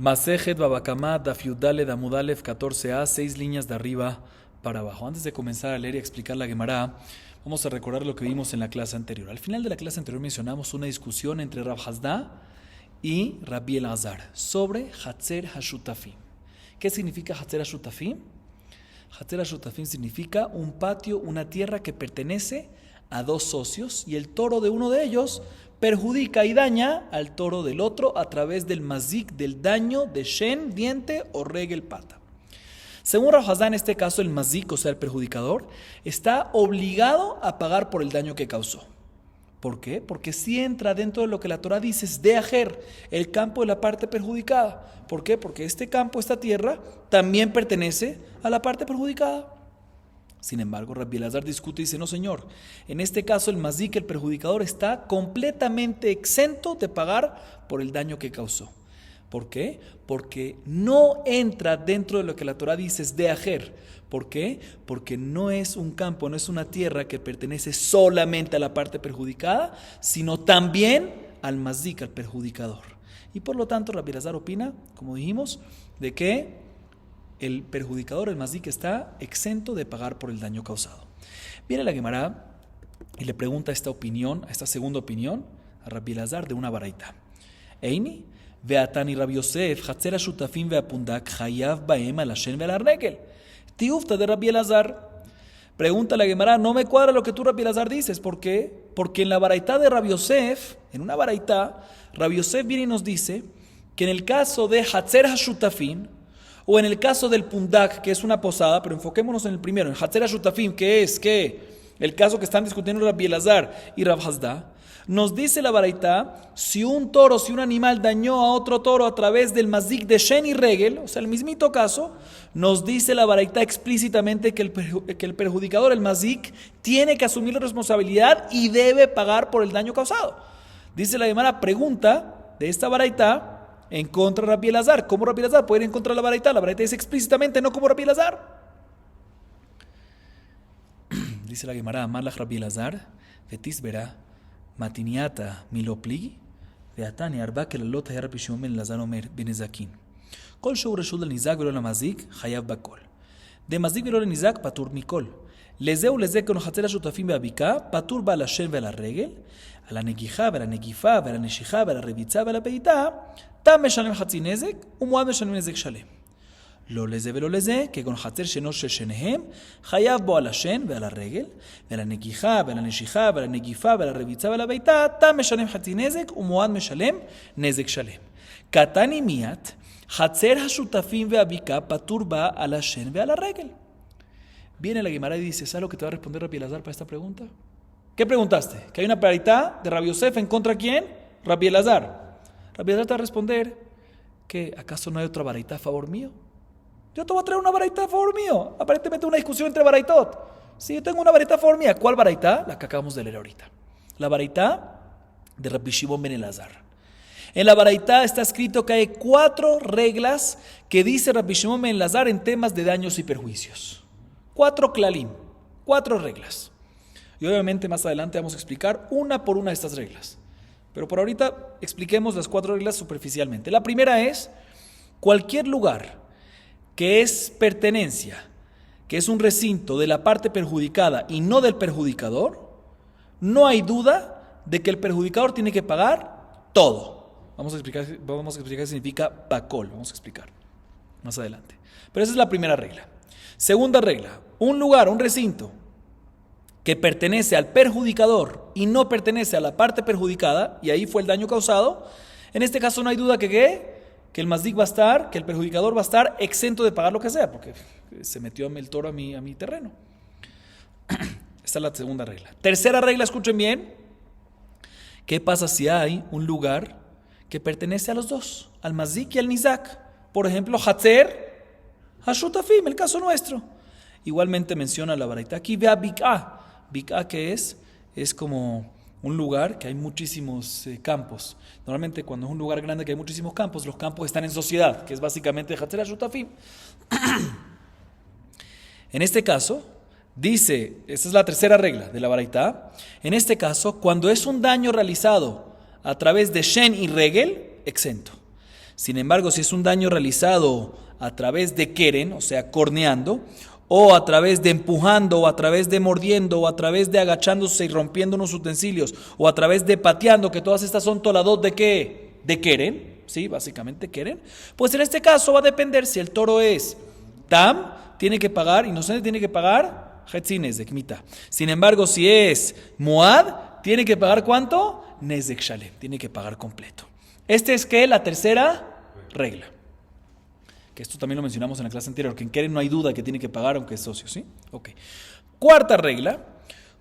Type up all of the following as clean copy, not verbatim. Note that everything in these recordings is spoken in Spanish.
Masejet Babakama Daf Yudale Damudalev 14a, 6 líneas de arriba para abajo. Antes de comenzar a leer y explicar la Gemara, vamos a recordar lo que vimos en la clase anterior. Al final de la clase anterior mencionamos una discusión entre Rav Hasda y Rabbi Elazar sobre Hatzer HaShutafim. ¿Qué significa Hatzer HaShutafim? Hatzer HaShutafim significa un patio, una tierra que pertenece a dos socios y el toro de uno de ellos perjudica y daña al toro del otro a través del mazik, del daño de shen, diente o regel, pata. Según Rav Hasda, en este caso el mazik, o sea el perjudicador, está obligado a pagar por el daño que causó. ¿Por qué? Porque si entra dentro de lo que la Torah dice es de ajer, el campo de la parte perjudicada. ¿Por qué? Porque este campo, esta tierra, también pertenece a la parte perjudicada. Sin embargo, Rabbi Elazar discute y dice, no señor, en este caso el mazik, el perjudicador, está completamente exento de pagar por el daño que causó. ¿Por qué? Porque no entra dentro de lo que la Torah dice es de ajer. ¿Por qué? Porque no es un campo, no es una tierra que pertenece solamente a la parte perjudicada, sino también al mazik, al perjudicador. Y por lo tanto, Rabbi Elazar opina, como dijimos, de que el perjudicador, el mazik, está exento de pagar por el daño causado. Viene la Gemara y le pregunta esta opinión, esta segunda opinión, a Rabbi Elazar de una baraita. Eini, ve'atani Rabbi Yosef, hatzer hashutafim ve'apundak, hayav ba'em al Hashem ve'al regel. Tiufta de Rabbi Elazar. Pregunta la Gemara, no me cuadra lo que tú, Rabbi Elazar, dices. ¿Por qué? Porque en la baraita de Rabbi Yosef, en una baraita, Rabbi Yosef viene y nos dice que en el caso de hatzer hashutafim, o en el caso del pundak, que es una posada, pero enfoquémonos en el primero, en Hatzer HaShutafim, que es el caso que están discutiendo Rabbi Elazar y Rav Hasda, nos dice la baraita, si un toro, si un animal dañó a otro toro a través del mazik de shen y regel, o sea, el mismito caso, nos dice la baraita explícitamente que el perjudicador, el mazik, tiene que asumir la responsabilidad y debe pagar por el daño causado. Dice la Gemara, pregunta de esta baraita en contra de Rabbi Elazar. ¿Cómo Rabbi Elazar puede ir en contra de la baraita? La baraita dice explícitamente, no como Rabbi Elazar. Dice la Gemara, Amalach Rabbi Elazar, Fetis verá, Matiniata Milopli, Veatani Arba que la lota de Rabbi Shimon ben Elazar Omer Benezakin. Kol Shou Reshut del Nizak velo la Mazik, Hayav Bakol. De Mazik velo la Nizak, Patur Mikol. Lezeu leze con Hatzer HaShutafim beabika, Patur ba la Shen ve la regel, a la Negija, ve la Negifa, ve la Neshija, ve la Revitza, ve la Peita, Tam משלם חצי נזק ומועד משלם נזק שלם. לא לזה ולא לזה, כגון חצר שנו של שניהם, חייב בו על השן ועל הרגל, ועל הנגיחה ועל הנשיכה ועל הנגיפה ועל הרביצה ועל הביתה, תם משלם חצי נזק ומועד משלם נזק שלם. קטני מיד, חצר השותפים והבקעה פטור בה על השן ועל הרגל. Viene la Gemara y dice, ¿sabes lo que te va a responder Rabbi Elazar para esta pregunta? ¿Qué preguntaste? ¿Que hay una baraita de Rabbi Yosef en contra de quién? Rabbi Elazar. Rabbi Elazar te va a responder que ¿acaso no hay otra baraita a favor mío? Yo te voy a traer una baraita a favor mío. Aparentemente una discusión entre baraitot. Sí, yo tengo una baraita a favor mía. ¿Cuál baraita? La que acabamos de leer ahorita. La baraita de Rabbi Shimon ben Elazar. En la baraita está escrito que hay 4 reglas que dice Rabbi Shimon ben Elazar en temas de daños y perjuicios. 4 klalim, 4 reglas. Y obviamente más adelante vamos a explicar una por una de estas reglas. Pero por ahorita expliquemos las 4 reglas superficialmente. La primera es, cualquier lugar que es pertenencia, que es un recinto de la parte perjudicada y no del perjudicador, no hay duda de que el perjudicador tiene que pagar todo. Vamos a explicar qué significa bakol, vamos a explicar más adelante. Pero esa es la primera regla. Segunda regla, un lugar, un recinto que pertenece al perjudicador y no pertenece a la parte perjudicada, y ahí fue el daño causado, en este caso no hay duda que el mazik va a estar, que el perjudicador va a estar exento de pagar lo que sea, porque se metió el toro a mi terreno. Esta es la segunda regla. Tercera regla, escuchen bien, ¿qué pasa si hay un lugar que pertenece a los dos, al mazik y al nizak? Por ejemplo, Hatzer HaShutafim, el caso nuestro. Igualmente menciona la baraita aquí, vea bik'a. Bik'a, que es como un lugar que hay muchísimos campos. Normalmente cuando es un lugar grande que hay muchísimos campos, los campos están en sociedad, que es básicamente Hatzer HaShutafim. En este caso, dice, esta es la tercera regla de la baraita, en este caso, cuando es un daño realizado a través de shen y regel, exento. Sin embargo, si es un daño realizado a través de keren, o sea, corneando, o a través de empujando, o a través de mordiendo, o a través de agachándose y rompiendo unos utensilios, o a través de pateando, que todas estas son toladot de qué? De keren, ¿sí? Básicamente keren. Pues en este caso va a depender si el toro es tam, tiene que pagar, inocente tiene que pagar, Hetzi Nezek, mitad. Sin embargo, si es Moad, tiene que pagar ¿cuánto? Nezek Shalem, tiene que pagar completo. Este es que la tercera regla. Que esto también lo mencionamos en la clase anterior, que en Keren no hay duda que tiene que pagar aunque es socio, ¿sí? Ok. Cuarta regla,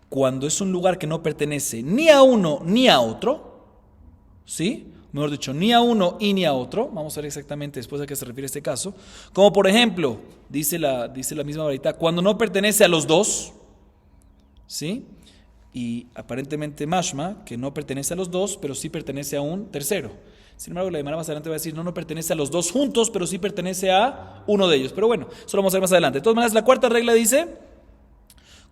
cuando es un lugar que no pertenece ni a uno ni a otro, ¿sí? Mejor dicho, ni a uno y ni a otro. Vamos a ver exactamente después a qué se refiere este caso. Como por ejemplo, dice la misma varita, cuando no pertenece a los dos, ¿sí? Y aparentemente mashma, que no pertenece a los dos, pero sí pertenece a un tercero. Sin embargo, la Gemara más adelante va a decir, no pertenece a los dos juntos, pero sí pertenece a uno de ellos. Pero bueno, eso lo vamos a ver más adelante. De todas maneras, la cuarta regla dice,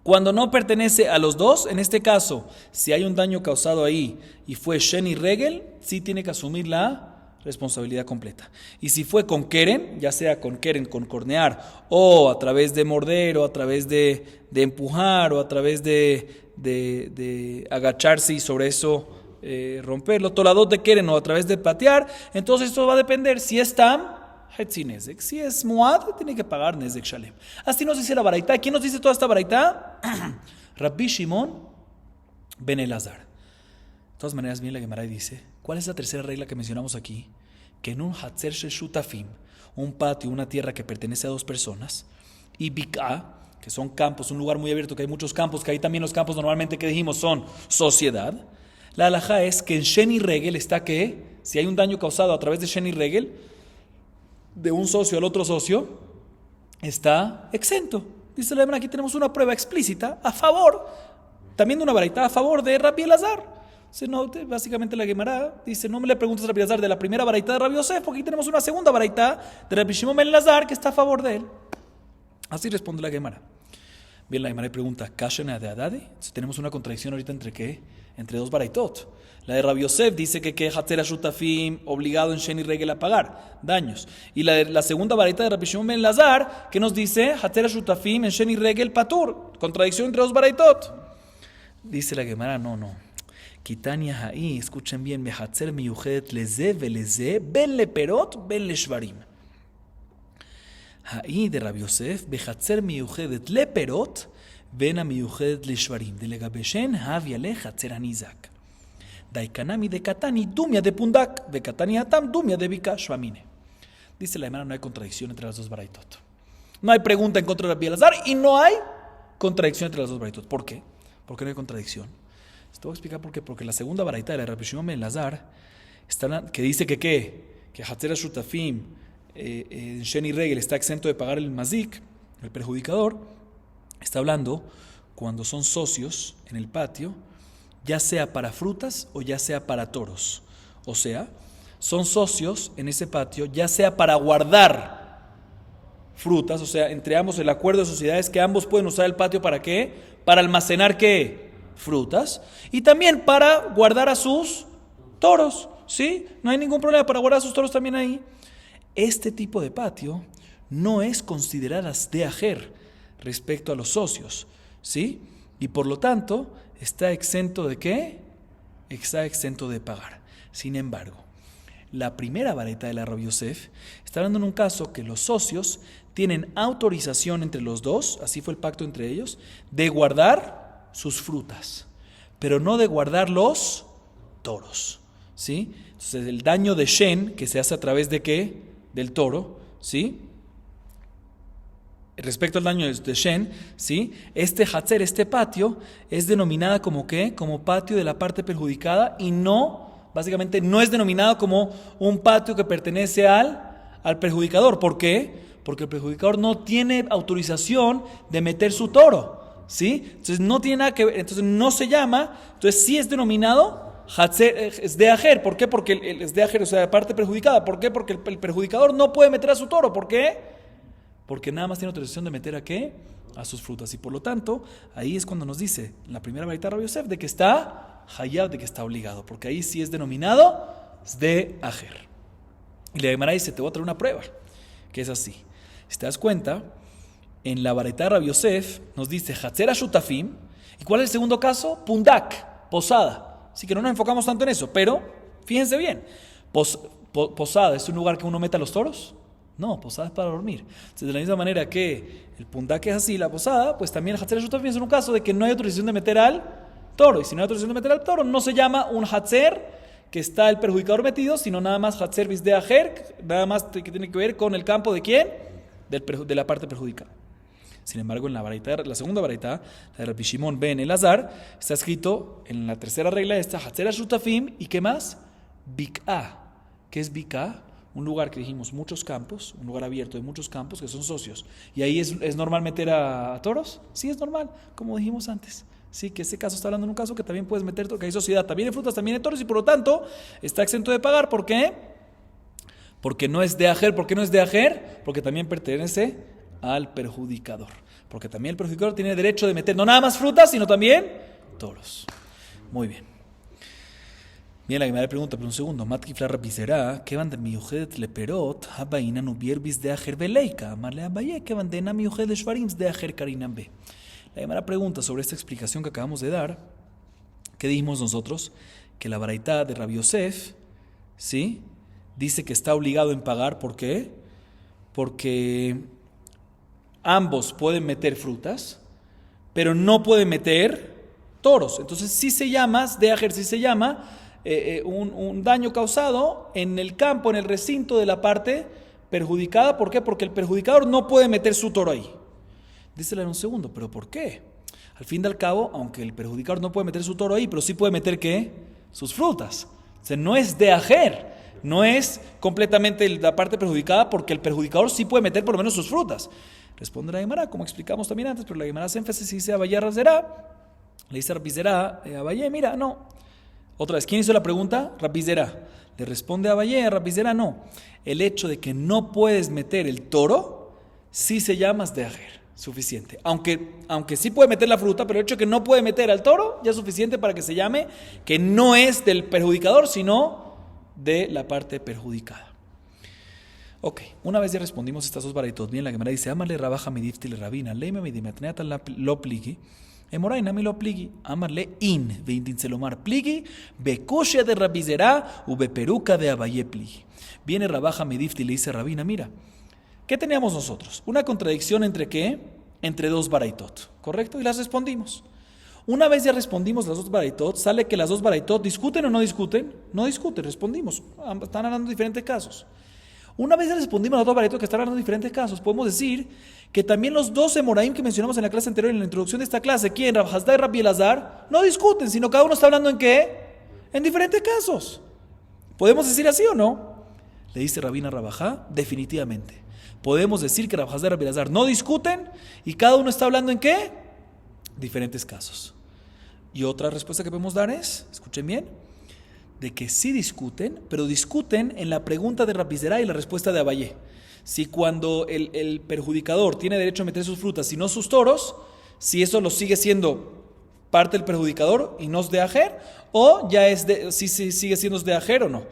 cuando no pertenece a los dos, en este caso, si hay un daño causado ahí y fue Shen y Regel, sí tiene que asumir la responsabilidad completa. Y si fue con Keren, ya sea con Keren, con cornear, o a través de morder, o a través de empujar, o a través de agacharse y sobre eso romperlo, toladot de Keren o a través de patear, entonces esto va a depender si es Tam, Hetzi Nezek, si es Muad, tiene que pagar Nezek Shalem. Así nos dice la baraita. ¿Quién nos dice toda esta baraita? Rabbi Shimon ben Elazar. De todas maneras, bien la Gemara dice, ¿cuál es la tercera regla que mencionamos aquí? Que en un Hatzer Shel Shutafim, un patio, una tierra que pertenece a dos personas, y Bik'a, que son campos, un lugar muy abierto, que hay muchos campos, que ahí también los campos normalmente que dijimos son sociedad. La halajá es que en Shen y Regel está que, si hay un daño causado a través de Shen y Regel, de un socio al otro socio, está exento. Dice la Gemara, aquí tenemos una prueba explícita a favor, también de una baraita a favor de Rabbi Elazar. Básicamente la Gemara dice, no me le preguntes a Rabbi Elazar de la primera baraita de Rabbi Yosef, porque aquí tenemos una segunda baraita de Rabbi Shimon ben Elazar que está a favor de él. Así responde la Gemara. Bien, la Gemara pregunta, ¿Kashena de Adade? Entonces, tenemos una contradicción ahorita entre ¿qué? Entre dos baraitot. La de Rabbi Yosef dice que Hatzer Shutafim obligado en Shen y Regel a pagar daños. Y la segunda baraita de Rabbi Shimon ben Elazar que nos dice Hatzer Shutafim en Shen y Regel patur. Contradicción entre dos baraitot. Dice la Gemara, no. Kitania ha'i, escuchen bien, me Hatzer miyuchedet leze veleze ben le perot ben le shvarim. Ha'i de Rabbi Yosef, behatzer miyuchedet le perot ven a miyuchedet le shvarim. De legabeshen haviale hatzer anizak. Daikanami de katani dumia de pundak, de katani atam dumia de bika shvamine. Dice la Gemara, no hay contradicción entre las dos baraitot. No hay pregunta en contra de Rabbi Elazar y no hay contradicción entre las dos baraitot. ¿Por qué? ¿Por qué no hay contradicción? Te voy a explicar por qué. Porque la segunda baraita de la Rabbi Shimon ben Elazar, que dice que hatzer shutafim en Shen y Regel está exento de pagar el mazik, el perjudicador, está hablando cuando son socios en el patio, ya sea para frutas o ya sea para toros. O sea, son socios en ese patio, ya sea para guardar frutas, o sea, entre ambos el acuerdo de sociedad es que ambos pueden usar el patio ¿para qué? Para almacenar ¿qué? Frutas, y también para guardar a sus toros, ¿sí? No hay ningún problema para guardar a sus toros también ahí. Este tipo de patio no es considerada de ajer respecto a los socios, ¿sí? Y por lo tanto, está exento de ¿qué? Está exento de pagar. Sin embargo, la primera baraita de la Rabbi Yosef está hablando en un caso que los socios tienen autorización entre los dos, así fue el pacto entre ellos, de guardar sus frutas, pero no de guardar los toros, ¿sí? Entonces, el daño de Shen, que se hace a través de ¿qué? Del toro, ¿sí? Respecto al daño de Shen, ¿sí? Este hatzer, este patio, es denominada como ¿qué? Como patio de la parte perjudicada y no, básicamente no es denominado como un patio que pertenece al perjudicador. ¿Por qué? Porque el perjudicador no tiene autorización de meter su toro, ¿sí? Entonces no tiene nada que ver, entonces no se llama, entonces sí es denominado Hatzer, es de ajer. ¿Por qué? Porque es de ajer, o sea, la parte perjudicada. ¿Por qué? Porque el perjudicador no puede meter a su toro. ¿Por qué? Porque nada más tiene autorización de meter ¿a qué? A sus frutas. Y por lo tanto, ahí es cuando nos dice la primera baraita de Rabbi Yosef de que está hayab, de que está obligado. Porque ahí sí es denominado de ajer. Y la Gemara dice, te voy a traer una prueba, que es así. Si te das cuenta, en la Baraita de Rabbi Yosef nos dice Hatzera Shutafim. ¿Y cuál es el segundo caso? Pundak, posada. Así que no nos enfocamos tanto en eso, pero fíjense bien. Posada, ¿es un lugar que uno mete a los toros? No, posada es para dormir. Entonces, de la misma manera que el pundak es así, la posada, pues también el Hatzera Shutafim es un caso de que no hay autorización de meter al toro. Y si no hay autorización de meter al toro, no se llama un Hatzer que está el perjudicador metido, sino nada más Hatzer Bisde Ajer, nada más que tiene que ver con el campo de quién? De la parte perjudicada. Sin embargo, en la segunda baraita, la de Rabbi Shimon ben Elazar, está escrito en la tercera regla esta, Hatzera Shutafim, ¿y qué más? Bik'a. ¿Qué es Bik'a? Un lugar que dijimos muchos campos, un lugar abierto de muchos campos que son socios. ¿Y ahí es normal meter a toros? Sí, es normal, como dijimos antes. Sí, que ese caso está hablando en un caso que también puedes meter, que hay sociedad, también en frutas, también en toros, y por lo tanto está exento de pagar. ¿Por qué? Porque no es de ajer. ¿Por qué no es de ajer? Porque también pertenece al perjudicador. Porque también el perjudicador tiene derecho de meter no nada más frutas, sino también toros. Muy bien. Bien, la Gemara le pregunta, pero un segundo, Matkifla Rabizera, ¿qué van de miujedet leperot, habaina nubierbis de ajer beleika, amarle abaye, ¿qué van de na miujedet shvarims de ajer karinam be? La Gemara pregunta sobre esta explicación que acabamos de dar. ¿Qué dijimos nosotros? Que la baraita de Rabbi Yosef, ¿sí?, dice que está obligado en pagar. ¿Por qué? Porque ambos pueden meter frutas, pero no pueden meter toros. Entonces sí se llama, sí se llama un daño causado en el campo, en el recinto de la parte perjudicada. ¿Por qué? Porque el perjudicador no puede meter su toro ahí. Dísela en un segundo, ¿pero por qué? Al fin y al cabo, aunque el perjudicador no puede meter su toro ahí, pero sí puede meter, ¿qué? Sus frutas. O sea, no es de ajer, no es completamente la parte perjudicada, porque el perjudicador sí puede meter por lo menos sus frutas. Responde la Gemara, como explicamos también antes, pero la Gemara hace énfasis y dice Abayé Razerá, le dice Rabizerá, Abayé, mira, no. Otra vez, ¿quién hizo la pregunta? Rabizerá. Le responde Abayé, Rabizerá, no. El hecho de que no puedes meter el toro, sí se llama de ajer. Suficiente. Aunque sí puede meter la fruta, pero el hecho de que no puede meter al toro ya es suficiente para que se llame que no es del perjudicador, sino de la parte perjudicada. Ok, una vez ya respondimos estas dos baraitot. Bien, la Gemara dice, Amarle rabaja midiftil rabina, leime midimatneata lo pligi, emoraina mi lo pligi, amarle in, veindincelomar pligi, bekoshia de rabizerá, beperuca de abayé pligi. Viene rabaja midiftil y le dice rabina, mira, ¿qué teníamos nosotros? Una contradicción entre ¿qué? Entre dos baraitot, ¿correcto? Y las respondimos. Una vez ya respondimos las dos baraitot, sale que las dos baraitot discuten o no discuten. No discuten, respondimos. Están hablando de diferentes casos. Una vez ya respondimos las dos baraitot que están hablando de diferentes casos, podemos decir que también los 12 moraim que mencionamos en la clase anterior, en la introducción de esta clase, aquí en Rav Hasda y Rabbi Elazar, no discuten, sino cada uno está hablando en ¿qué? En diferentes casos. ¿Podemos decir así o no? Le dice Rabina Rabajá, definitivamente. Podemos decir que Rav Hasda y Rabbi Elazar no discuten y cada uno está hablando en ¿qué? Diferentes casos. Y otra respuesta que podemos dar es, escuchen bien, de que sí discuten, pero discuten en la pregunta de Rabbi Zera y la respuesta de Abayé. Si cuando el perjudicador tiene derecho a meter sus frutas y no sus toros, si eso lo sigue siendo parte del perjudicador y no es de ajer, o ya es si sigue siendo de ajer o no.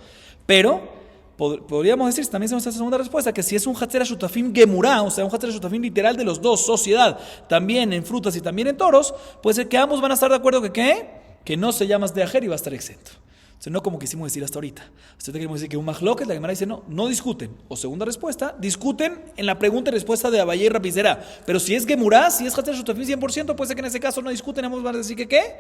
Pero podríamos decir, también hacemos esta segunda respuesta, que si es un Hatzera Shutafim Gemurá, o sea, un Hatzera Shutafim literal de los dos, sociedad, también en frutas y también en toros, puede ser que ambos van a estar de acuerdo que ¿qué? Que no se llama de ajer y va a estar exento. O sea, no como quisimos decir hasta ahorita. Hasta ahorita queremos decir que un mahloket, la Gemara dice no discuten. O segunda respuesta, discuten en la pregunta y respuesta de Abayé y Rabbi Zera. Pero si es Gemurá, si es Hatzera Shutafim 100%, puede ser que en ese caso no discuten, ambos van a decir que ¿qué?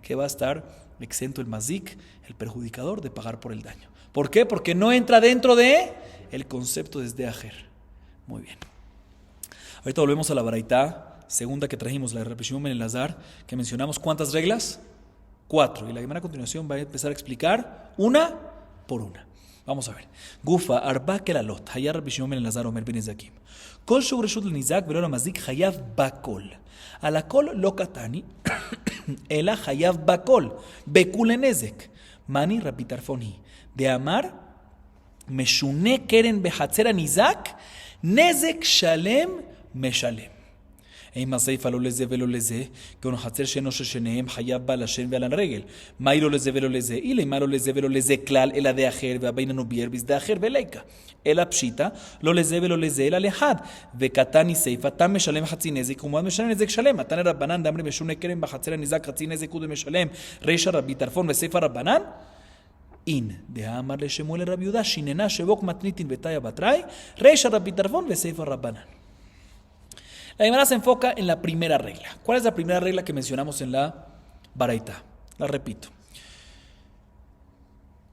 Que va a estar exento el mazik, el perjudicador, de pagar por el daño. ¿Por qué? Porque no entra dentro de el concepto de ajer. Muy bien. Ahorita volvemos a la baraitá segunda que trajimos, la de Rabbi Shimon ben Elazar, que mencionamos ¿cuántas reglas? 4. Y la Gemara a continuación va a empezar a explicar una por una. Vamos a ver. Gufa, arba kelalot, hayar Rabbi Shimon ben Elazar omer ben Ezakim. Kol shur reshut l'nizak velo mazik hayav bakol. A la kol lo katani, ela hayav bakol, bekul enezek. Mani Rabbi Tarfoni. De amar, meshune keren behatzera nizak, nezek shalem meshalem. Eima seifa lo leze velo leze, que un hatzer sheno shenehem hayab bala shen velan regel. Mairo leze velo leze, y leimaro leze velo leze klal, ela de ajer, veabaina no bierbis de ajer veleika. Ela pshita, lo leze velo leze, ela lehad. Vekatani seifa, tam meshalem hatzinezek, como meshalem nezek shalem. Atan rabbanan, damre meshune kerem, bahatzer nizak hatzinezek ude meshalem. Reisha rabbi tarfon, veseifa rabbanan. In de amar le Shemuel Rabbi Yehuda shinena shebok matnitin betaya batray reisha Rabbi Tarfon veseifa rabbanan. La Gemara se enfoca en la primera regla. ¿Cuál es la primera regla que mencionamos en la baraita? La repito.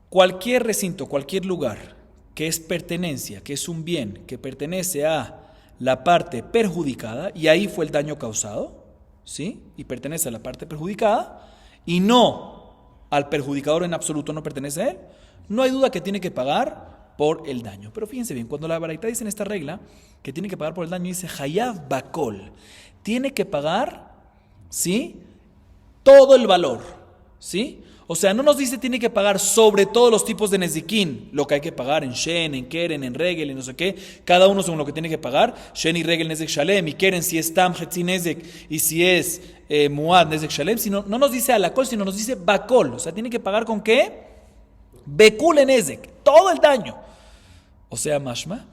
Cualquier recinto, cualquier lugar que es pertenencia, que es un bien que pertenece a la parte perjudicada, y ahí fue el daño causado, ¿sí? Y pertenece a la parte perjudicada, y no al perjudicador en absoluto, no pertenece a él, no hay duda que tiene que pagar por el daño. Pero fíjense bien, cuando la baraita dice en esta regla que tiene que pagar por el daño, dice Hayav Bakol, tiene que pagar, ¿sí?, todo el valor, ¿sí? O sea, no nos dice tiene que pagar sobre todos los tipos de nezikin, lo que hay que pagar en Shen, en Keren, en Regel, en no sé qué, cada uno según lo que tiene que pagar, Shen y Regel Nezek Shalem, y Keren si es Tam, Hetzi Nezek, y si es Muad Nezek Shalem, sino, no nos dice Alakol, sino nos dice Bakol, o sea, tiene que pagar con ¿qué? Bekul en Nezek, todo el daño. O sea, Mashma,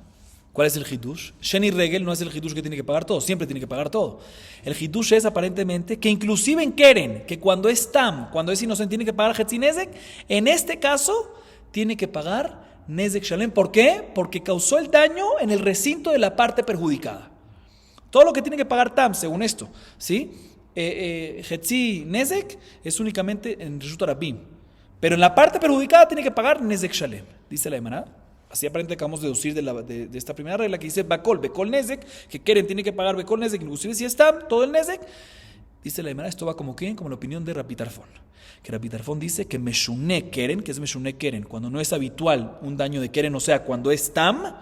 ¿cuál es el hidush? Shen y Regel no es el hidush que tiene que pagar todo, siempre tiene que pagar todo. El hidush es aparentemente que inclusive en Keren, que cuando es Tam, cuando es inocente, tiene que pagar Hetzi Nezek, en este caso tiene que pagar Nezek Shalem. ¿Por qué? Porque causó el daño en el recinto de la parte perjudicada. Todo lo que tiene que pagar Tam, según esto, ¿sí? Hetzi Nezek es únicamente en Reshut Arabim, pero en la parte perjudicada tiene que pagar Nezek Shalem, dice la Gemara. Así aparentemente acabamos de deducir de esta primera regla que dice Bakol, Bekol Nezek, que Keren tiene que pagar Bekol Nezek, inclusive si está todo el Nezek. Dice la Gemara, esto va como ¿quién? Como la opinión de Rabbi Tarfon. Que Rabbi Tarfon dice que Meshune Keren, que es Meshune Keren, cuando no es habitual un daño de Keren, o sea, cuando es Tam,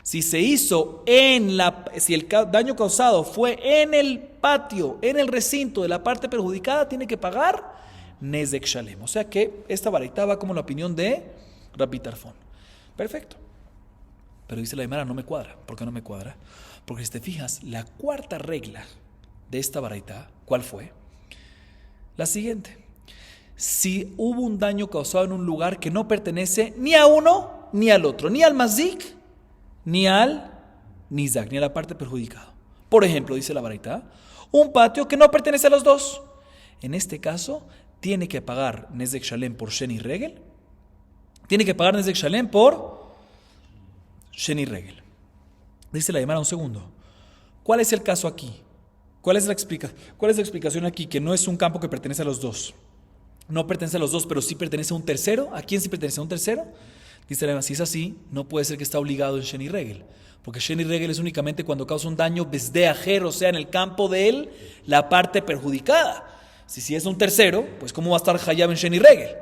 si se hizo si el daño causado fue en el patio, en el recinto de la parte perjudicada, tiene que pagar Nezek Shalem. O sea que esta baraita va como la opinión de Rabbi Tarfon. Perfecto. Pero dice la Gemara, no me cuadra. ¿Por qué no me cuadra? Porque si te fijas, la cuarta regla de esta baraita, ¿cuál fue? La siguiente. Si hubo un daño causado en un lugar que no pertenece ni a uno ni al otro, ni al mazik, ni al nizak, ni a la parte perjudicada. Por ejemplo, dice la baraita, un patio que no pertenece a los dos. En este caso, tiene que pagar Nezek Shalem por Shen y Regel. Tiene que pagar Nezek Shalem por Shen y Regel. Dice la Gemara, un segundo. ¿Cuál es el caso aquí? ¿Cuál es la explicación aquí? Que no es un campo que pertenece a los dos. No pertenece a los dos, pero sí pertenece a un tercero. ¿A quién sí pertenece a un tercero? Dice la Gemara, si es así, no puede ser que está obligado en Shen y Regel. Porque Shen y Regel es únicamente cuando causa un daño besde ajer, o sea, en el campo de él, la parte perjudicada. Si es un tercero, pues ¿cómo va a estar Hayab en Shen y Regel?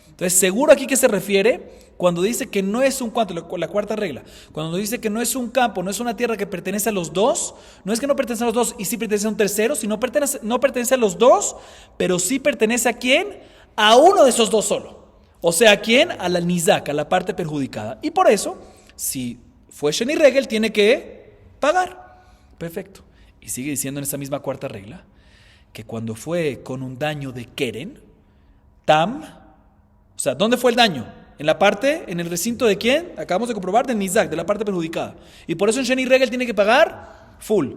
Entonces, seguro aquí que se refiere cuando dice que no es un campo, la cuarta regla, cuando dice que no es un campo, no es una tierra que pertenece a los dos, no es que no pertenece a los dos y sí pertenece a un tercero, sino no pertenece a los dos, pero sí pertenece a quién, a uno de esos dos solo. O sea, ¿a quién? A la nizak, a la parte perjudicada. Y por eso, si fue Shen y Regel, tiene que pagar. Perfecto. Y sigue diciendo en esa misma cuarta regla que cuando fue con un daño de Keren, Tam, o sea, ¿dónde fue el daño? En la parte, en el recinto de quién? Acabamos de comprobar del Nizak, de la parte perjudicada. Y por eso en Shen y Regel tiene que pagar full.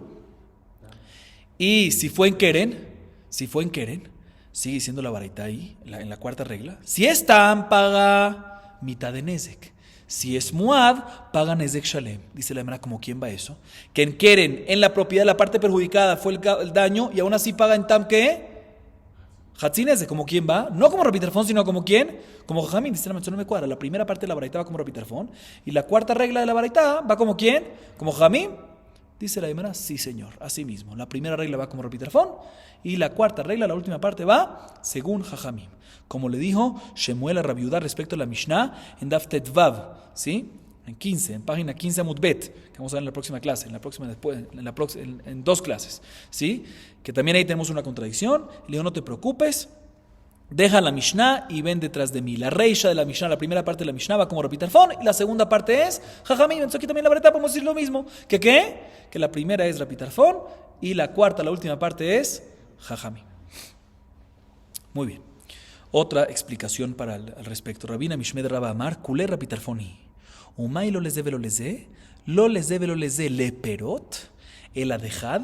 Y si fue en Keren, sigue diciendo la baraita ahí, en la cuarta regla. Si es Tam, paga mitad de Nezek. Si es Muad, paga Nezek Shalem. Dice la Gemara, ¿como quién va eso? Que en Keren, en la propiedad, la parte perjudicada fue el daño y aún así paga en Tam, ¿qué? Hatzines, ¿como quién va? No como Rabbi Tarfon, sino como quién? Como Jajamín. Dice la mención, no me cuadra. La primera parte de la baraita va como Rabbi Tarfon y la cuarta regla de la baraita va como quién? Como Jajamín. Dice la Gemara, sí señor, así mismo. La primera regla va como Rabbi Tarfon y la cuarta regla, la última parte va según Jajamín. Como le dijo Shemuel a Rabbi Yehuda respecto a la Mishnah en Daf Tetvav, ¿sí? En página 15 Amud Bet, que vamos a ver en la próxima clase, en dos clases, ¿sí? Que también ahí tenemos una contradicción. Le digo, no te preocupes, deja la Mishnah y ven detrás de mí. La reisha de la Mishnah, la primera parte de la Mishnah va como Rabbi Tarfon y la segunda parte es Jajamim. Entonces aquí también la verdad podemos decir lo mismo. ¿Que qué? Que la primera es Rabbi Tarfon y la cuarta, la última parte es Jajamim. Muy bien. Otra explicación para al respecto. Rabina Mishmed Rabba Amar, Kulé Rapitarfoni. Umay lo les debe le perot, el adejad,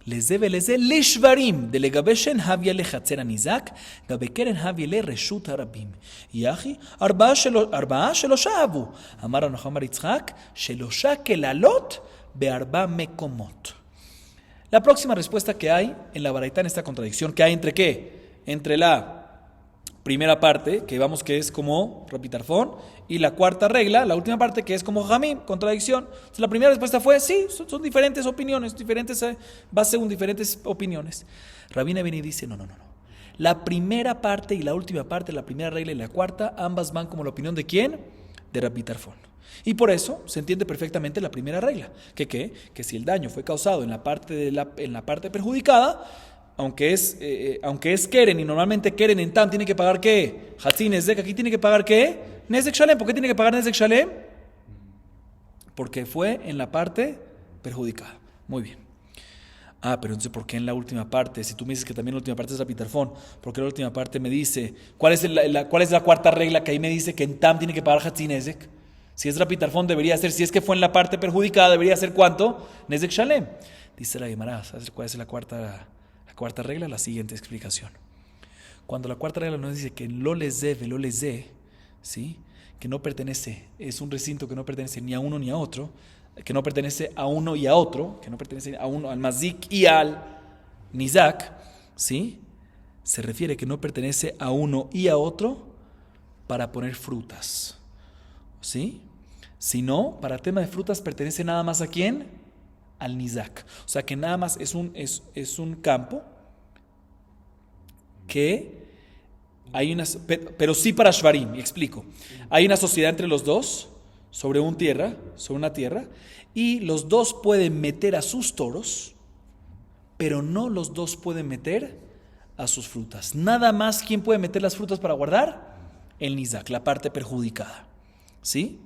les debe le shvarim, de legabeshen havia le chatzer anizak, gabekeren havia le reshut harabim. Yahi, arba'a shelosha abu. Amar Anochamar Yitzhak, shelosha kelalot bearba mekomot. La próxima respuesta que hay en la baraita en esta contradicción, que hay entre qué? Entre la primera parte, que vamos que es como Rapitarfón, y la cuarta regla, la última parte, que es como Jamim, contradicción. Entonces, la primera respuesta fue, sí, son diferentes opiniones, va según diferentes opiniones. Rabina viene y dice, no. La primera parte y la última parte, la primera regla y la cuarta, ambas van como la opinión de ¿quién? De Rapitarfón. Y por eso se entiende perfectamente la primera regla, que si el daño fue causado en la parte perjudicada, aunque es Keren, y normalmente Keren en Tam tiene que pagar ¿qué? Hatzin Nezek, aquí tiene que pagar ¿qué? Nezek Shalem. ¿Por qué tiene que pagar Nezek Shalem? Porque fue en la parte perjudicada. Muy bien. Pero entonces, ¿por qué en la última parte? Si tú me dices que también la última parte es Rapitarfón, ¿por qué la última parte me dice? ¿Cuál es la cuarta regla que ahí me dice que en Tam tiene que pagar Hatzin Nezek? Si es Rapitarfón, debería ser, si es que fue en la parte perjudicada, debería ser ¿cuánto? Nezek Shalem. Dice la Gemara, ¿sabes cuál es la cuarta regla? La siguiente explicación. Cuando la cuarta regla nos dice que lo les dé, ¿sí? Que no pertenece, es un recinto que no pertenece ni a uno ni a otro, que no pertenece a uno y a otro, que no pertenece a uno, al mazik y al nizak, ¿sí? Se refiere que no pertenece a uno y a otro para poner frutas, ¿sí? Sino, para tema de frutas, pertenece nada más ¿a quién? Al nizak. O sea que nada más es un campo que hay unas, pero sí para Shvarim, y explico. Hay una sociedad entre los dos sobre una tierra, y los dos pueden meter a sus toros, pero no los dos pueden meter a sus frutas. Nada más, ¿quién puede meter las frutas para guardar? El nizak, la parte perjudicada. ¿Sí?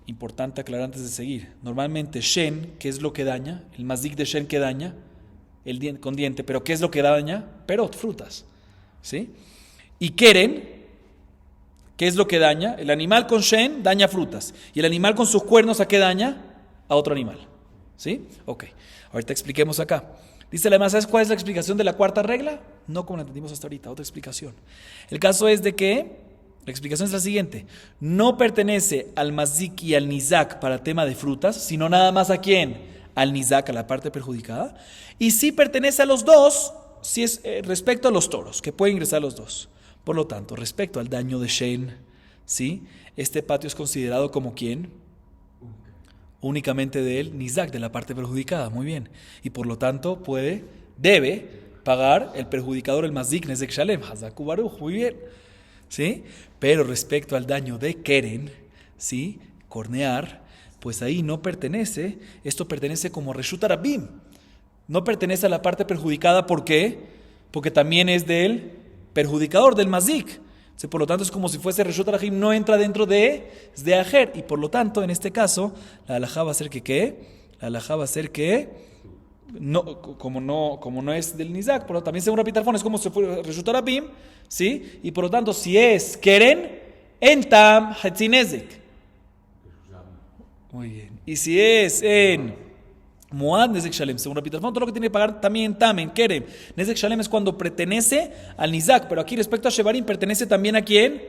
Importante aclarar antes de seguir. Normalmente Shen, ¿qué es lo que daña? El mazik de Shen, ¿qué daña? El diente, con diente. ¿Pero qué es lo que daña? Perot, frutas. ¿Sí? Y Keren, ¿qué es lo que daña? El animal con Shen daña frutas. Y el animal con sus cuernos, ¿a qué daña? A otro animal. ¿Sí? Ok. Ahorita expliquemos acá. Dice la demás, ¿sabes cuál es la explicación de la cuarta regla? No como la entendimos hasta ahorita, otra explicación. El caso es de que la explicación es la siguiente: no pertenece al mazik y al nizak para tema de frutas, sino nada más ¿a quién? Al nizak, a la parte perjudicada. Y sí pertenece a los dos, si es respecto a los toros, que pueden ingresar los dos. Por lo tanto, respecto al daño de Shen, ¿sí? Este patio es considerado como ¿quién? Únicamente de él, nizak, de la parte perjudicada. Muy bien. Y por lo tanto debe pagar el perjudicador, el mazik, nezek shalem, hazaku baruch. Muy bien. ¿Sí? Pero respecto al daño de Keren, ¿sí? Cornear, pues ahí no pertenece, esto pertenece como Reshut Harabim, no pertenece a la parte perjudicada. ¿Por qué? Porque también es del perjudicador, del mazik. Sí, por lo tanto es como si fuese Reshut Harabim, no entra dentro de Ajer, y por lo tanto en este caso la halajá va a ser que ¿qué? La halajá va a ser que no, como no es del nizak, pero también según Rapitarfón es como si fuera Reshut Harabim, ¿sí? Y por lo tanto, si es Keren, en Tam, Hatzin Nezek. Muy bien. Y si es en Muad, Nezek Shalem, según Rapitarfón, todo lo que tiene que pagar también en Tam, en Keren. Nezek Shalem es cuando pertenece al nizak, pero aquí respecto a Shevarim pertenece también ¿a quién?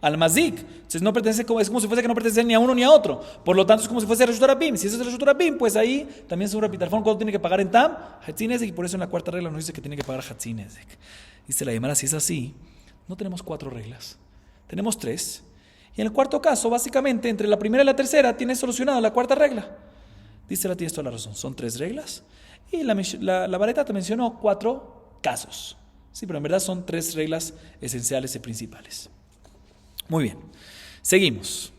Al mazik. Entonces no pertenece, es como si fuese que no pertenece ni a uno ni a otro. Por lo tanto es como si fuese Reshut Harabim. Si eso es Reshut Harabim, pues ahí también según Rapitarfón, ¿cuánto tiene que pagar en Tam? Hatzin Nezek, y por eso en la cuarta regla nos dice que tiene que pagar Hatzin Nezek. Dice la Gemara, si es así, no tenemos 4 reglas, tenemos 3. Y en el cuarto caso, básicamente, entre la primera y la tercera, tienes solucionada la cuarta regla. Dice la, tienes toda la razón, son 3 reglas. Y la Baraita te mencionó 4 casos. Sí, pero en verdad son 3 reglas esenciales y principales. Muy bien, seguimos.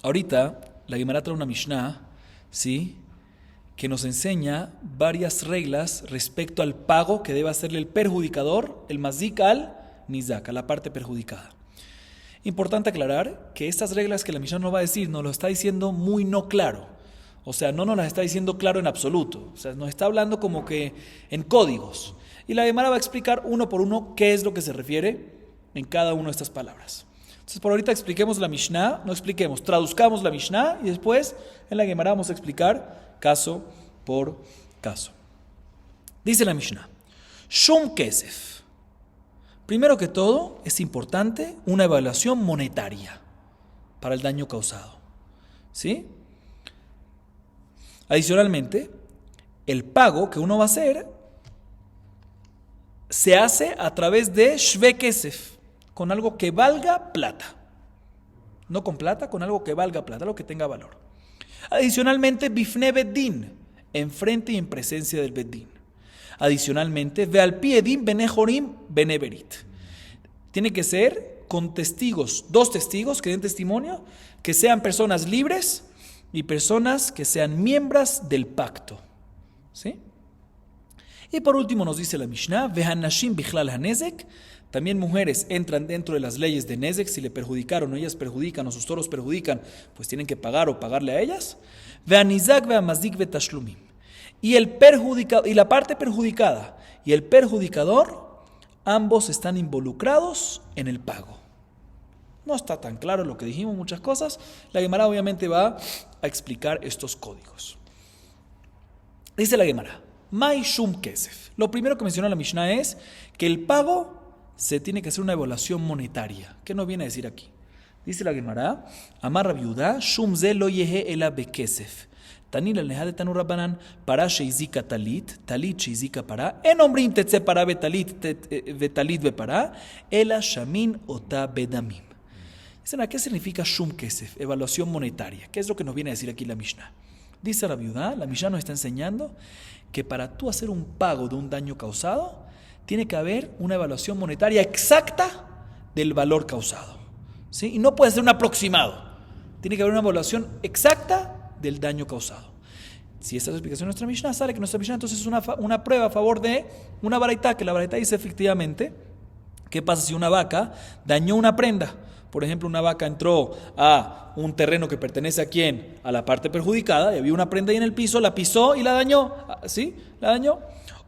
Ahorita, la Gemara trae una Mishnah, ¿sí?, que nos enseña varias reglas respecto al pago que debe hacerle el perjudicador, el mazik al nizak, a la parte perjudicada. Importante aclarar que estas reglas que la Mishnah nos va a decir nos lo está diciendo muy no claro. O sea, no nos las está diciendo claro en absoluto. O sea, nos está hablando como que en códigos. Y la Gemara va a explicar uno por uno qué es lo que se refiere en cada una de estas palabras. Entonces, por ahorita expliquemos la Mishnah, traduzcamos la Mishnah y después en la Gemara vamos a explicar caso por caso. Dice la Mishnah, Shum Kesef. Primero que todo, es importante una evaluación monetaria para el daño causado. ¿Sí? Adicionalmente, el pago que uno va a hacer se hace a través de Shve Kesef, con algo que valga plata. No con plata, con algo que valga plata, algo que tenga valor. Adicionalmente, Bifne Beddin, enfrente y en presencia del Beddin. Adicionalmente, Veal Piedim Benejorim Beneverit. Tiene que ser con testigos, 2 testigos que den testimonio, que sean personas libres y personas que sean miembros del pacto. ¿Sí? Y por último nos dice la Mishnah, Vehanashim Bichlal Hanezek. También mujeres entran dentro de las leyes de Nezek, si le perjudicaron o ellas perjudican o sus toros perjudican, pues tienen que pagar o pagarle a ellas. Vehanizak Vehamazdik Vetashlumim. Y la parte perjudicada y el perjudicador, ambos están involucrados en el pago. No está tan claro lo que dijimos, muchas cosas. La Gemara obviamente va a explicar estos códigos. Dice la Gemara, Mai Shum Kesef. Lo primero que menciona la Mishnah es que el pago se tiene que hacer una evaluación monetaria. ¿Qué nos viene a decir aquí? Dice la Gemara, Amar Rabi Yehuda, Shum ze lo yehe ela bekesef. Tanil al de Tanu Rabbanan, para sheizika talit sheizika para, en ombrim tetze para betalit bepara, ela shamin ota bedamim. Dicen, ¿a qué significa Shum Kesef? Evaluación monetaria. ¿Qué es lo que nos viene a decir aquí la Mishnah? Dice Rabi Yehuda, la Mishnah nos está enseñando que para tú hacer un pago de un daño causado, tiene que haber una evaluación monetaria exacta del valor causado. ¿Sí? Y no puede ser un aproximado. Tiene que haber una evaluación exacta del daño causado. Si esta es la explicación de nuestra Mishnah, sale que nuestra Mishnah entonces es una prueba a favor de una baraitá, que la baraitá dice efectivamente, ¿qué pasa si una vaca dañó una prenda? Por ejemplo, una vaca entró a un terreno que pertenece a quién? A la parte perjudicada, y había una prenda ahí en el piso, la pisó y la dañó. ¿Sí? La dañó.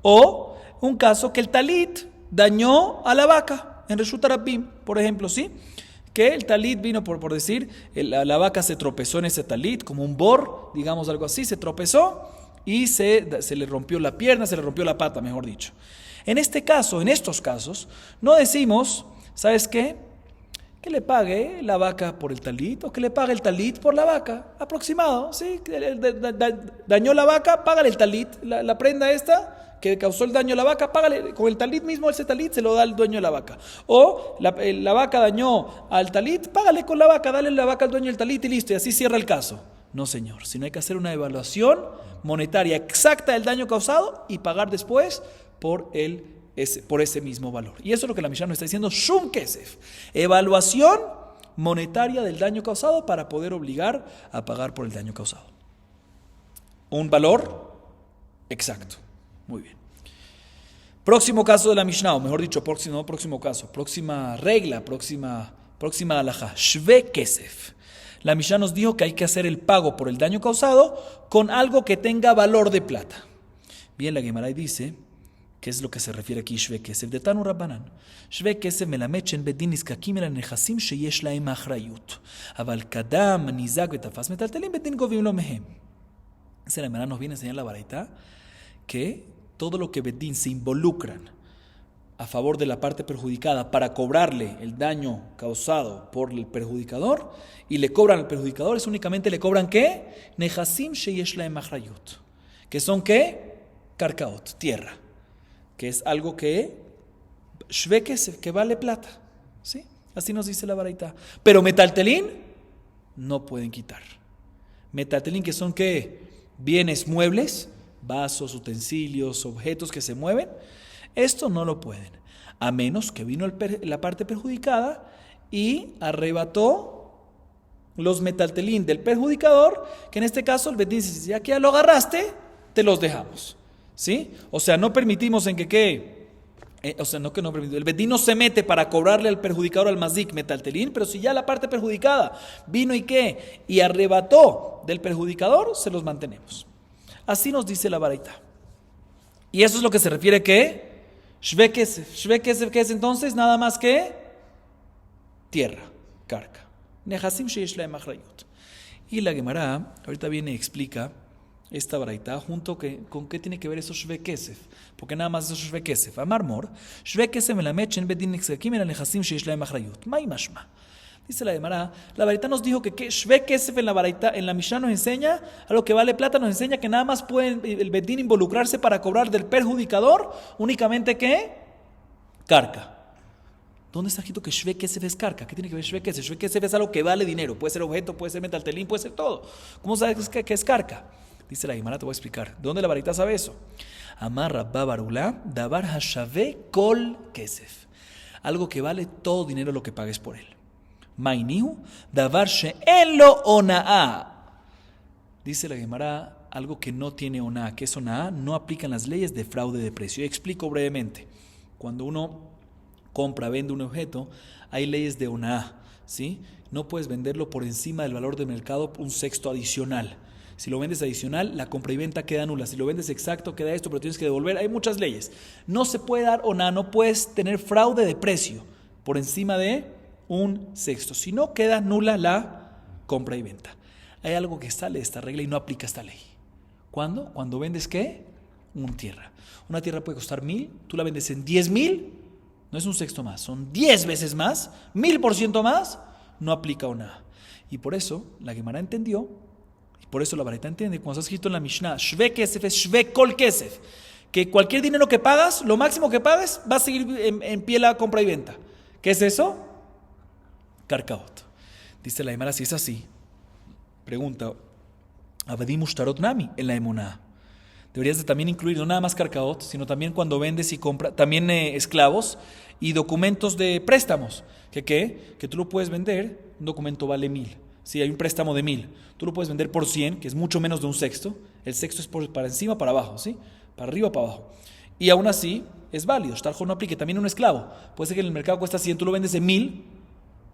O un caso que el talit dañó a la vaca en Reshut Harabim, por ejemplo, ¿sí? Que el talit vino, por decir, la vaca se tropezó en ese talit, como un bor, digamos algo así, se tropezó y se le rompió la pierna, se le rompió la pata, mejor dicho. En estos casos, no decimos, ¿sabes qué? Que le pague la vaca por el talit o que le pague el talit por la vaca, aproximado, ¿sí? Dañó la vaca, págale el talit, la prenda esta que causó el daño a la vaca, págale con el talit mismo, ese talit se lo da al dueño de la vaca. O la vaca dañó al talit, págale con la vaca, dale la vaca al dueño del talit y listo, y así cierra el caso. No, señor, sino hay que hacer una evaluación monetaria exacta del daño causado y pagar después por ese mismo valor. Y eso es lo que la Mishnah nos está diciendo, Shum Kesef, evaluación monetaria del daño causado para poder obligar a pagar por el daño causado. Un valor exacto. Muy bien. Próximo caso de la Mishnah, o mejor dicho, próximo caso, próxima regla, próxima halajá, Shve Kesef. La Mishnah nos dijo que hay que hacer el pago por el daño causado con algo que tenga valor de plata. Bien, la Gemara dice, ¿qué es lo que se refiere aquí Shve Kesef? De Tanu Rabbanan. Shve Kesef melamechen bedin nizkakim el nechasim sheyesh lahem achrayut. Aval kadam nizak betafas metaltelim bedin govim lo mehem. La Gemara nos viene a enseñar la baraita que todo lo que bedín se involucran a favor de la parte perjudicada para cobrarle el daño causado por el perjudicador y le cobran al perjudicador, es únicamente le cobran ¿qué? Nechasim sheyesh lahem achrayut. ¿Que son qué? Karkaot, tierra. Que es algo que Shve Kesef, que vale plata. ¿Sí? Así nos dice la baraita. Pero metaltelín no pueden quitar. Metaltelín, que son ¿qué? Bienes muebles, vasos, utensilios, objetos que se mueven, esto no lo pueden, a menos que vino la parte perjudicada y arrebató los metaltelín del perjudicador, que en este caso el bedín dice, ya que ya lo agarraste, te los dejamos, ¿sí? O sea, no permitimos en que O sea, no que no permitido. El bedín no se mete para cobrarle al perjudicador al mazik metaltelín, pero si ya la parte perjudicada vino y qué, y arrebató del perjudicador, se los mantenemos. Así nos dice la baraita. Y eso es lo que se refiere que Shve Kesef. Shve Kesef, ¿qué es entonces? Nada más que tierra, carca. Nehasim sheyesh lahem achrayut. Y la Gemara ahorita viene y explica esta baraita junto con qué tiene que ver eso Shve Kesef. Porque nada más eso Shve Kesef. Amar mor, Shve Kesef melamed shen bedin nexakim el nehasim sheyesh lahem achrayut. Mai mashma. Dice la Gemara, la baraita nos dijo que Shve Kesef en la baraita, en la Mishnah nos enseña, a lo que vale plata nos enseña que nada más puede el bedín involucrarse para cobrar del perjudicador únicamente que carca. ¿Dónde está escrito que Shve Kesef es carca? ¿Qué tiene que ver Shve Kesef? Shve Kesef es algo que vale dinero, puede ser objeto, puede ser metaltelín, puede ser todo. ¿Cómo sabes que es carca? Dice la Gemara, te voy a explicar. ¿De dónde la baraita sabe eso? Amarra babarula, davar hashave kol kesef. Algo que vale todo dinero lo que pagues por él. Mainihu, davar she'elo onaa. Dice la Gemara, algo que no tiene onaa. ¿Qué es onaa? No aplican las leyes de fraude de precio. Explico brevemente. Cuando uno compra, vende un objeto, hay leyes de onaa, ¿sí? No puedes venderlo por encima del valor de mercado un sexto adicional. Si lo vendes adicional, la compra y venta queda nula. Si lo vendes exacto, queda esto, pero tienes que devolver. Hay muchas leyes. No se puede dar onaa, no puedes tener fraude de precio por encima de un sexto. Si no, queda nula la compra y venta. Hay algo que sale de esta regla y no aplica esta ley. ¿Cuándo? Cuando vendes, ¿qué? Una tierra. Una tierra puede costar 1,000, tú la vendes en 10,000, no es un sexto más, son 10 veces más, 1,000% más, no aplica onaa. Y por eso la Gemara entendió, y por eso la baraita entiende, cuando está escrito en la Mishnah, Shve Kesef es Shve Kol Kesef, que cualquier dinero que pagas, lo máximo que pagues, va a seguir en pie la compra y venta. ¿Qué es eso? Karkaot. Dice la Gemara, si es así, pregunta, Avadim Ushtarot Nami en la Emuná. Deberías de también incluir no nada más Karkaot, sino también cuando vendes y compras, también esclavos y documentos de préstamos. Que tú lo puedes vender, un documento vale 1,000. Si hay un préstamo de 1,000, tú lo puedes vender por 100, que es mucho menos de un sexto. El sexto es para encima, para abajo, ¿sí? Para arriba, para abajo. Y aún así es válido. Shtarjo no aplique. También un esclavo. Puede ser que en el mercado cuesta 100, tú lo vendes en 1,000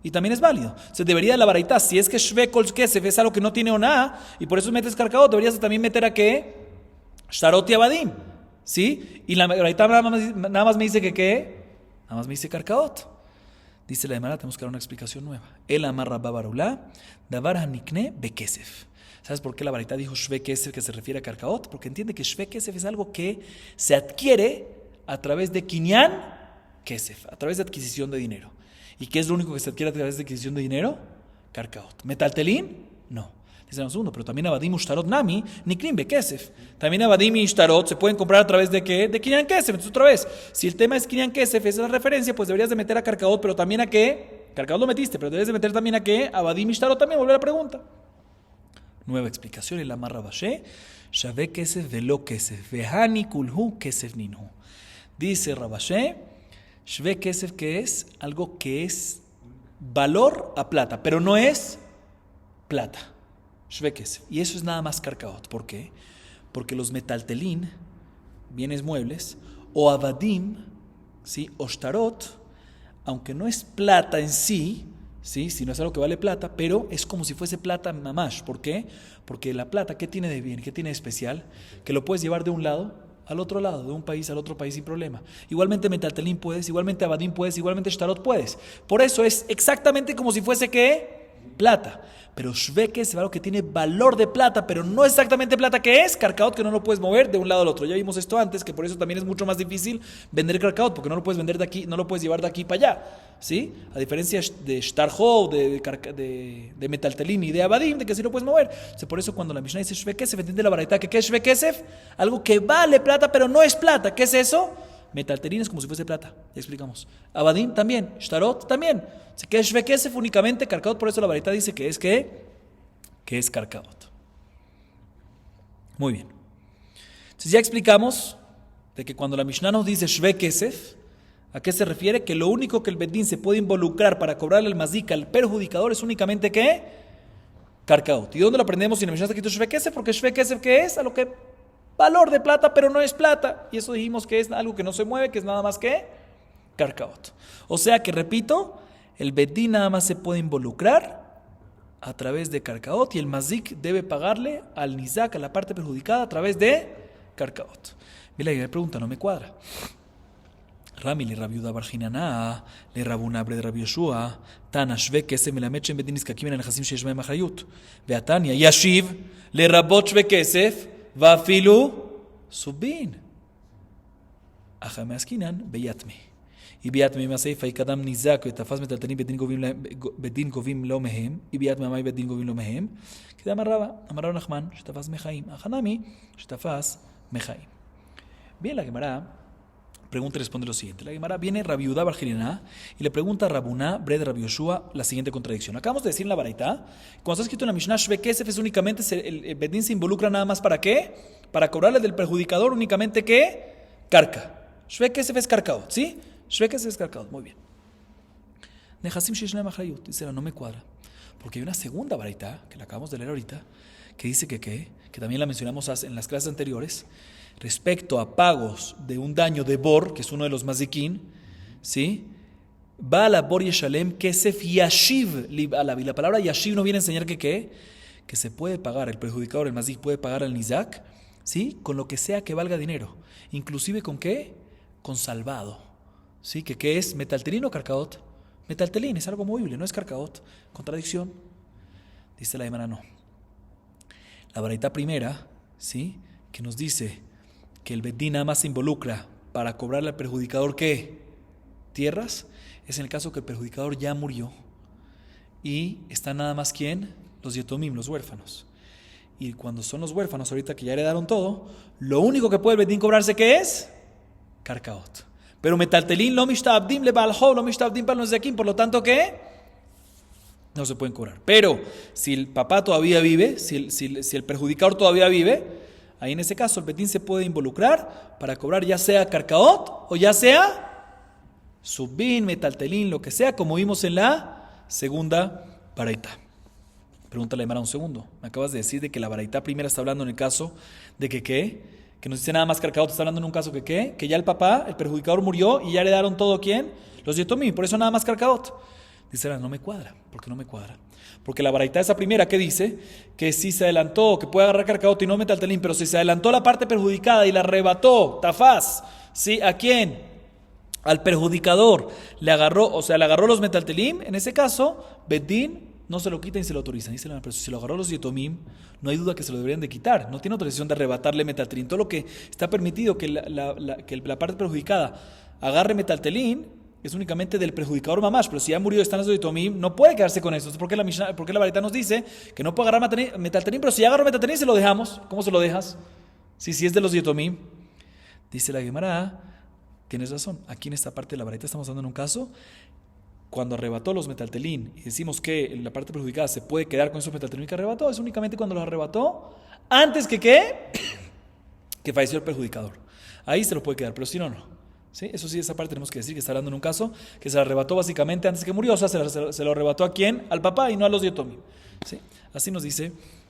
y también es válido. Se debería de la baraita. Si es que Shve Kol Kesef es algo que no tiene onaa y por eso metes Karkaot, deberías también meter a qué? Shtarot y Avadim, ¿sí? Y la baraita nada más me dice que ¿qué? Nada más me dice Karkaot. Dice la Gemara, tenemos que dar una explicación nueva. El amarra babarulá, davar hanikne bekesef. ¿Sabes por qué la baraita dijo Shve Kesef, que se refiere a Karkaot? Porque entiende que Shve Kesef es algo que se adquiere a través de Kinyan Kesef, a través de adquisición de dinero. ¿Y qué es lo único que se adquiere a través de adquisición de dinero? Karkaot. ¿Metaltelín? No. Dice un segundo, pero también Avadim Ushtarot Nami, Nikrim Bekesef. También Avadim y Ushtarot se pueden comprar a través de ¿qué? De Kinyan Kesef. Entonces, otra vez, si el tema es Kinyan Kesef, esa es la referencia, pues deberías de meter a Karkaot, pero también a qué? Karkaot lo metiste, pero deberías de meter también a qué? Avadim y Ushtarot también, volver a la pregunta. Nueva explicación, el Amar Rabashé, Shave Kesef velo Kesef, Vehani Kulhu Kesef Ninhu. Dice Rabashé, Shve Kesef, que es algo que es valor a plata, pero no es plata. Shve Kesef. Y eso es nada más Karkaot. ¿Por qué? Porque los metaltelín, bienes muebles, o avadim, ¿sí? O shtarot, aunque no es plata en sí, ¿sí? Si no es algo que vale plata, pero es como si fuese plata mamash. ¿Por qué? Porque la plata, ¿qué tiene de bien? ¿Qué tiene de especial? Que lo puedes llevar de un lado al otro lado, de un país al otro país sin problema. Igualmente metaltelín puedes, igualmente avadim puedes, igualmente shtarot puedes. Por eso es exactamente como si fuese ¿qué? Plata. Pero Shve Kesef es algo que tiene valor de plata, pero no exactamente plata, que es Karkaot, que no lo puedes mover de un lado al otro. Ya vimos esto antes, que por eso también es mucho más difícil vender Karkaot, porque no lo puedes vender de aquí, no lo puedes llevar de aquí para allá, ¿sí? A diferencia de Shtarjo, de Metaltelín y de Avadim, de que sí lo puedes mover. O sea, por eso cuando la Mishnah dice Shve Kesef, entiende la baraita que ¿qué es Shve Kesef? Algo que vale plata, pero no es plata. ¿Qué es eso? Metaltelín es como si fuese plata, ya explicamos. Avadim también, Shtarot también. Así que Shve Kesef únicamente, Karkaot, por eso la baraita dice que es que es Karkaot. Muy bien. Entonces ya explicamos de que cuando la Mishnah nos dice Shve Kesef, ¿a qué se refiere? Que lo único que el bedín se puede involucrar para cobrarle el mazik al perjudicador es únicamente ¿qué? Karkaot. ¿Y dónde lo aprendemos si en la Mishnah está escrito Shve Kesef? Porque Shve Kesef, ¿qué es? A lo que valor de plata, pero no es plata. Y eso dijimos que es algo que no se mueve, que es nada más que Karkaot. O sea que, repito, el Bedín nada más se puede involucrar a través de Karkaot y el Mazik debe pagarle al Nizak, a la parte perjudicada, a través de Karkaot. Mira, me pregunta, no me cuadra. Rami le Rabiuda Barjinana, le Rabuna Bred Rabi Yoshua, Tana Shve Kesef melamed shem bedin nizkakim en nechasim sheish behem achrayut. Veatania Yashiv le Rabot Shve Kesef vafilu subin. Acha measkinan beyatme. Y ביתמי מהסייפה יקדם ניזק ותפס מטלטלים בדין גובים לא מהם, y ביתמי המאי בדין גובים לא מהם, כדאמר רבא, אמר רב נחמן, שתפס מחיים, החנמי, שתפס מחיים. Bien, la Gemara pregunta y responde lo siguiente. La Gemara viene Rabiudá Barjirina y le pregunta a Rabuná, Bred Rabi Yoshua, la siguiente contradicción. Acabamos de decir en la Baraitá, cuando está escrito en la Mishnah, Shve Kesef es únicamente, el Bedín se involucra nada más ¿para qué? Para cobrarle del perjudicador únicamente ¿qué? Karka. Shve Kesef es Karkaot, ¿sí? Shve Kesef es Karkaot, muy bien. Nechasim sheish lehem achrayut, dice, no me cuadra. Porque hay una segunda Baraitá, que la acabamos de leer ahorita, que dice que también la mencionamos en las clases anteriores, respecto a pagos de un daño de bor, que es uno de los mazikin, ¿sí? Va la bor yeshalem kesef yashiv lib alav. Y la palabra yashiv nos viene a enseñar que se puede pagar, el perjudicador, el mazik, puede pagar al nizak, ¿sí? Con lo que sea que valga dinero. Inclusive ¿con qué? Con salvado, ¿sí? ¿Qué es? ¿Metaltelín o Karkaot? Metaltelín, es algo movible, no es Karkaot. Contradicción. Dice la Gemara, no. La Baraitá primera, ¿sí? Que nos dice que el Bedín nada más se involucra para cobrarle al perjudicador ¿qué? Tierras, es en el caso que el perjudicador ya murió y está nada más ¿quién? Los yetomim, los huérfanos. Y cuando son los huérfanos, ahorita que ya heredaron todo, lo único que puede el Bedín cobrarse ¿qué es? Karkaot. Pero metaltelín lo mishtabdim le baljo, lo mishtabdim para los de aquí, por lo tanto ¿qué? No se pueden cobrar. Pero si el papá todavía vive, si el perjudicador todavía vive, ahí en ese caso el Bedín se puede involucrar para cobrar ya sea Karkaot o ya sea Subin, Metaltelín, lo que sea, como vimos en la segunda Baraitá. Pregúntale a Mara un segundo. Me acabas de decir de que la Baraitá primera está hablando en el caso de que nos dice nada más Karkaot, está hablando en un caso que ya el papá, el perjudicador murió y ya heredaron todo ¿quién? Los yetomim, por eso nada más Karkaot. Dice, no me cuadra. ¿Por qué no me cuadra? Porque la Baraitá esa primera que dice que si se adelantó, que puede agarrar Karkaot y no metaltelín, pero si se adelantó la parte perjudicada y la arrebató, tafaz, ¿sí? ¿A quién? Al perjudicador le agarró los metaltelín, en ese caso, Bedín no se lo quita y se lo autoriza. Dice, pero si se lo agarró los yetomim, no hay duda que se lo deberían de quitar. No tiene autorización de arrebatarle metaltelín. Todo lo que está permitido que la parte perjudicada agarre metaltelín es únicamente del perjudicador mamash, pero si ya murió están los yetomim, no puede quedarse con eso. ¿Por qué la Baraitá nos dice que no puede agarrar metaltelín, pero si ya agarró metaltelín se lo dejamos? ¿Cómo se lo dejas? Si es de los yetomim. Dice la Gemara, tienes razón, aquí en esta parte de la Baraitá estamos dando en un caso cuando arrebató los metaltelín y decimos que la parte perjudicada se puede quedar con esos metaltelín que arrebató, es únicamente cuando los arrebató antes que que falleció el perjudicador. Ahí se lo puede quedar, pero si no, no. ¿Sí? Eso sí, esa parte tenemos que decir que está hablando en un caso que se lo arrebató básicamente antes que murió, o sea, se lo arrebató ¿a quién? Al papá y no a los yetomim. ¿Sí?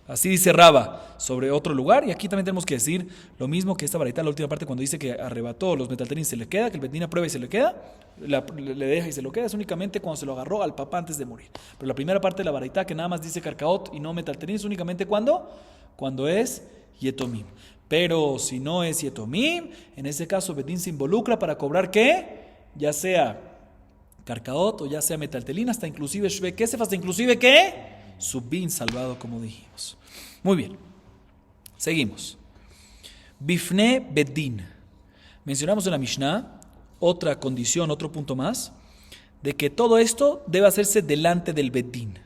Así dice Raba sobre otro lugar, y aquí también tenemos que decir lo mismo que esta Baraitá, la última parte cuando dice que arrebató los metaltelín se le queda, que el Bedín aprueba y se le queda, le deja y se lo queda, es únicamente cuando se lo agarró al papá antes de morir. Pero la primera parte de la Baraitá que nada más dice Karkaot y no metaltelín es únicamente cuando es yetomim. Pero si no es yetomim, en ese caso Bedín se involucra para cobrar ¿qué? Ya sea Karkaot o ya sea metaltelín, hasta inclusive Shve Kesef, hasta inclusive ¿qué? Subin salvado, como dijimos. Muy bien, seguimos. Bifne Bedín. Mencionamos en la Mishnah otra condición, otro punto más, de que todo esto debe hacerse delante del Bedín.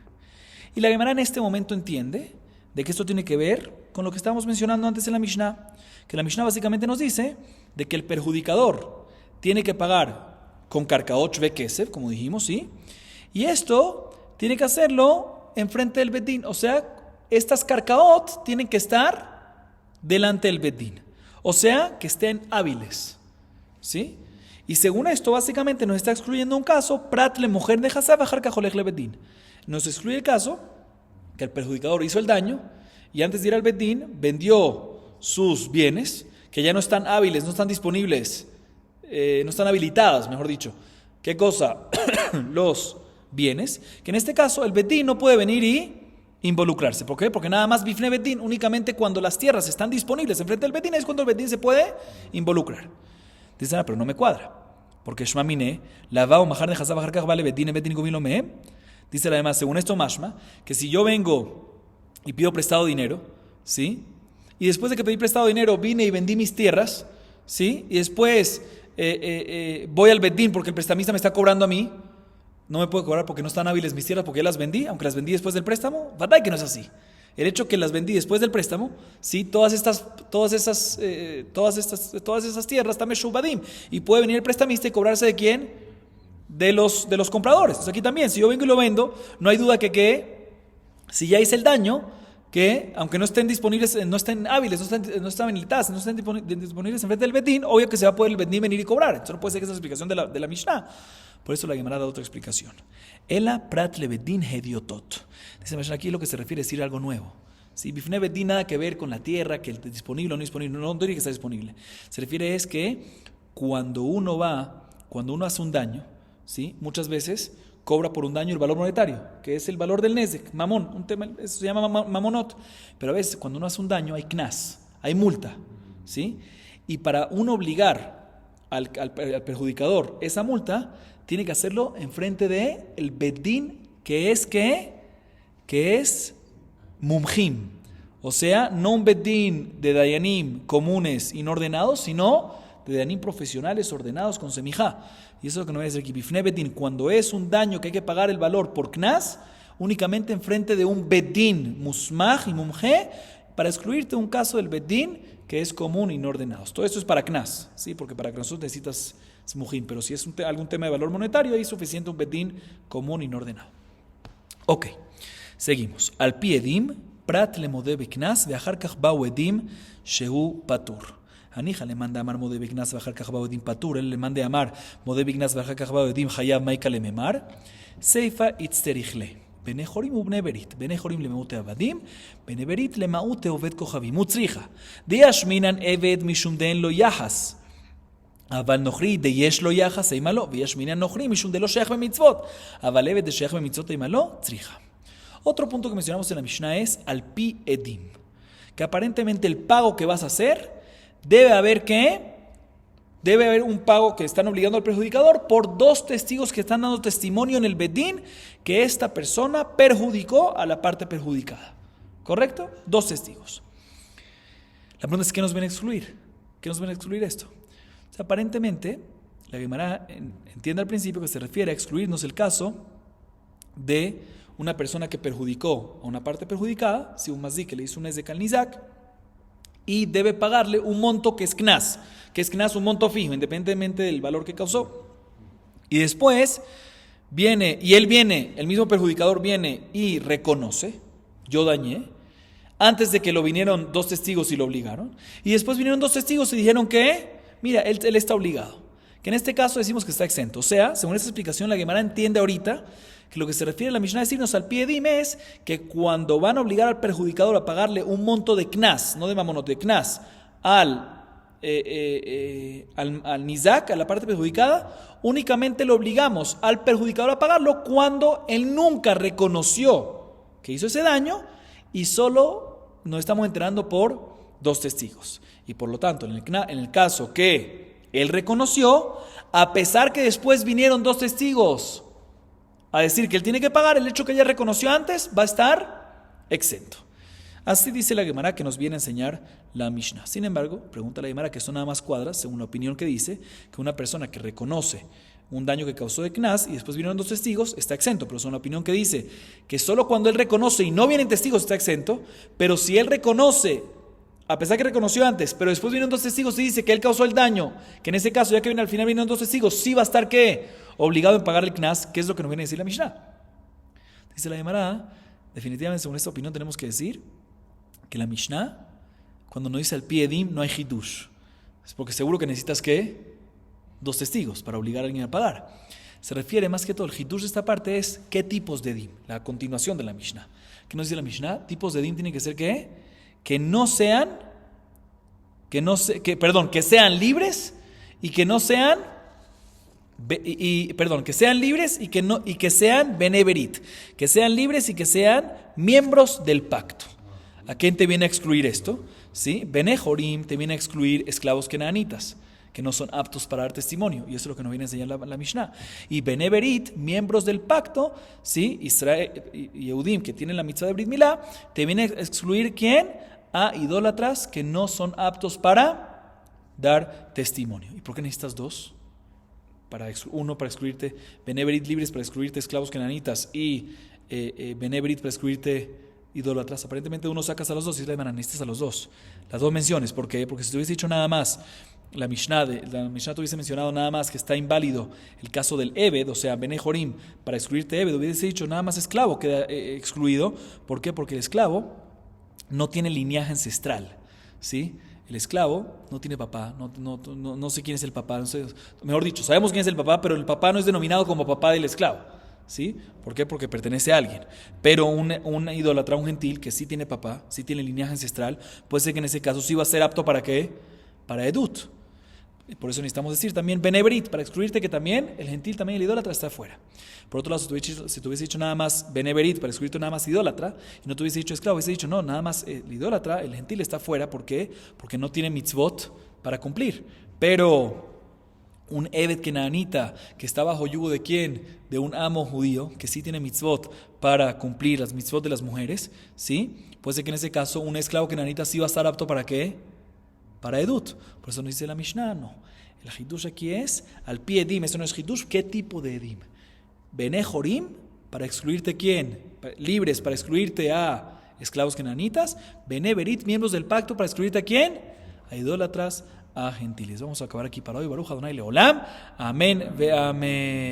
Y la Gemara en este momento entiende de que esto tiene que ver con lo que estábamos mencionando antes en la Mishnah, que la Mishnah básicamente nos dice de que el perjudicador tiene que pagar con Karkaot Shve Kesef, como dijimos, ¿sí? Y esto tiene que hacerlo enfrente del Bedín, o sea, estas Karkaot tienen que estar delante del Bedín, o sea, que estén hábiles, ¿sí? Y según esto, básicamente nos está excluyendo un caso, Pratle mujer de Hasav Ajar Kajolech le Bedín. Nos excluye el caso que el perjudicador hizo el daño y antes de ir al Bedín vendió sus bienes que ya no están hábiles, no están disponibles no están habilitadas, mejor dicho. ¿Qué cosa? Los bienes, que en este caso el Betín no puede venir y involucrarse. ¿Por qué? Porque nada más Bifne Betín, únicamente cuando las tierras están disponibles enfrente del Betín es cuando el Betín se puede involucrar. Dice, pero no me cuadra. Porque Shma Mine, la va o majar de Hazab Bajar vale Betín comilo me. Dice además, según esto Mashma, que si yo vengo y pido prestado dinero, ¿sí? Y después de que pedí prestado dinero vine y vendí mis tierras, ¿sí? Y después voy al Betín porque el prestamista me está cobrando a mí, no me puede cobrar porque no están hábiles mis tierras porque ya las vendí, aunque las vendí después del préstamo. ¿Verdad que no es así? El hecho que las vendí después del préstamo, sí, todas esas tierras están meshubadim y puede venir el prestamista y cobrarse ¿de quién? De los compradores. Entonces aquí también, si yo vengo y lo vendo, no hay duda que si ya hice el daño, que aunque no estén disponibles, no estén hábiles, no están habilitadas, no estén disponibles en frente del Betín, obvio que se va a poder el Betín venir y cobrar. Entonces no puede ser que esa es la explicación de la Mishnah. Por eso la Gemara da otra explicación. Ela prat le Betín hediotot. Dice Mishnah, aquí lo que se refiere es decir algo nuevo. ¿Sí? Bifne Betín nada que ver con la tierra, que es disponible o no disponible, no tiene que estar disponible. Se refiere es que cuando uno hace un daño, ¿sí? Muchas veces cobra por un daño el valor monetario, que es el valor del nezek, mamón, un tema, eso se llama mamonot. Pero a veces cuando uno hace un daño hay knas, hay multa, ¿sí? Y para uno obligar al perjudicador esa multa, tiene que hacerlo enfrente de el bedín, que es mumjim, o sea, no un bedín de dayanim comunes inordenados, sino de dayanim profesionales ordenados con semijá. Y eso es lo que no voy a decir aquí. Bifne bedín, cuando es un daño que hay que pagar el valor por knas, únicamente enfrente de un bedín musmaj y mumje, para excluirte un caso del bedín que es común y no ordenados. Todo esto es para knas, ¿sí? Porque para knas necesitas smujim, pero si es algún tema de valor monetario, ahí es suficiente un bedín común y no ordenado. Ok, seguimos. Al pi edim, prat le modé beknas, ve'achar kach ba'u edim, shehu patur. Anija le manda a amar modé beknas, ve'achar kach ba'u edim patur. Él le manda a amar modé beknas, ve'achar kach ba'u edim, hayab maika le memar. Seifa itzterichle. Bene jorim ubne berit. Bene jorim le maute avadim. Bene berit le maute oved kochavim. Utzricha. Diashminan eved mishum den lo yahas. אבל נוכרי דייש לו יחס אימה לא, ויש מניין נוכרי משום דלא שייך במצוות, אבל עבד דשייך במצוות אימה לא, צריכה. Otro punto que mencionamos en la Mishnah es al pi edim, que aparentemente el pago que vas a hacer debe haber un pago que están obligando al perjudicador por dos testigos que están dando testimonio en el bedín que esta persona perjudicó a la parte perjudicada. ¿Correcto? Dos testigos. La pregunta es, ¿qué nos viene a excluir? ¿Qué nos viene a excluir esto? O sea, aparentemente, la Gemara entiende al principio que se refiere a excluirnos el caso de una persona que perjudicó a una parte perjudicada, si un mazí que le hizo un nezek al nizak, y debe pagarle un monto que es knas un monto fijo, independientemente del valor que causó. Y después el mismo perjudicador viene y reconoce, yo dañé, antes de que lo vinieron dos testigos y lo obligaron, y después vinieron dos testigos y dijeron que mira, él está obligado. Que en este caso decimos que está exento. O sea, según esta explicación, la Gemara entiende ahorita que lo que se refiere a la Mishnah a decirnos al pie dime es que cuando van a obligar al perjudicador a pagarle un monto de knas, no de mamonot, de knas, al nizak, a la parte perjudicada, únicamente lo obligamos al perjudicador a pagarlo cuando él nunca reconoció que hizo ese daño y solo nos estamos enterando por dos testigos. Y por lo tanto, en el caso que él reconoció, a pesar que después vinieron dos testigos a decir que él tiene que pagar, el hecho que ella reconoció antes va a estar exento. Así dice la Gemara que nos viene a enseñar la Mishnah. Sin embargo, pregunta la Gemara que son nada más cuadras, según la opinión que dice, que una persona que reconoce un daño que causó de knas y después vinieron dos testigos, está exento. Pero es una opinión que dice que solo cuando él reconoce y no vienen testigos está exento, pero si él reconoce, a pesar que reconoció antes, pero después vienen dos testigos y dice que él causó el daño, que en ese caso, ya que al final vienen dos testigos, sí va a estar, ¿qué? Obligado en pagar el knas, que es lo que nos viene a decir la Mishnah. Dice la Gemara, definitivamente según esta opinión tenemos que decir que la Mishnah, cuando nos dice al pi edim, no hay hidush. Es porque seguro que necesitas, ¿qué? Dos testigos para obligar a alguien a pagar. Se refiere más que todo, el hidush de esta parte es qué tipos de edim, la continuación de la Mishnah. ¿Qué nos dice la Mishnah? Tipos de edim tienen que ser, ¿qué? Que sean libres y que no sean, que sean libres y que sean beneverit, que sean libres y que sean miembros del pacto. ¿A quién te viene a excluir esto? ¿Sí? Benejorim te viene a excluir esclavos kenanitas, que no son aptos para dar testimonio, y eso es lo que nos viene a enseñar la Mishnah. Y beneverit, miembros del pacto, ¿sí? Israel y Yehudim, que tienen la mitzvah de Brit Milá, te viene a excluir ¿quién? A idólatras que no son aptos para dar testimonio. ¿Y por qué necesitas dos? Uno para excluirte beneverit libres, para excluirte esclavos kenanitas, y beneverit para excluirte idólatras. Aparentemente uno sacas a los dos y necesitas a los dos. Las dos menciones. ¿Por qué? Porque si te hubiese dicho nada más, la Mishnah te hubiese mencionado nada más que está inválido el caso del Eved, o sea, Benejorim, para excluirte Eved, hubiese dicho nada más esclavo queda excluido. ¿Por qué? Porque el esclavo no tiene linaje ancestral, ¿sí? El esclavo no tiene papá, no sé quién es el papá, no sé, mejor dicho, sabemos quién es el papá, pero el papá no es denominado como papá del esclavo, ¿sí? ¿Por qué? Porque pertenece a alguien. Pero un idólatra, un gentil que sí tiene papá, sí tiene linaje ancestral, puede ser que en ese caso sí va a ser apto ¿para qué? Para edut. Por eso necesitamos decir también benebrit, para excluirte que también el gentil, también el idólatra está afuera. Por otro lado, si te hubiese dicho nada más beneverit, para excluirte nada más idólatra, y no te hubiese dicho esclavo, hubiese dicho no, nada más el idólatra, el gentil está afuera. ¿Por qué? Porque no tiene mitzvot para cumplir. Pero un Eved Kenaanita que está bajo yugo ¿de quién? De un amo judío, que sí tiene mitzvot para cumplir las mitzvot de las mujeres, ¿sí? Puede ser que en ese caso un esclavo Kenaanita sí va a estar apto ¿para qué? Para edut. Por eso nos dice la Mishnah, no. El hidush aquí es al pie edim. Eso no es hidush. ¿Qué tipo de edim? Benejorim, para excluirte ¿quién? Libres, para excluirte a esclavos kenanitas. Beneverit, miembros del pacto, para excluirte ¿a quién? A idólatras, a gentiles. Vamos a acabar aquí para hoy. Baruch Adonai Leolam. Amén ve amén.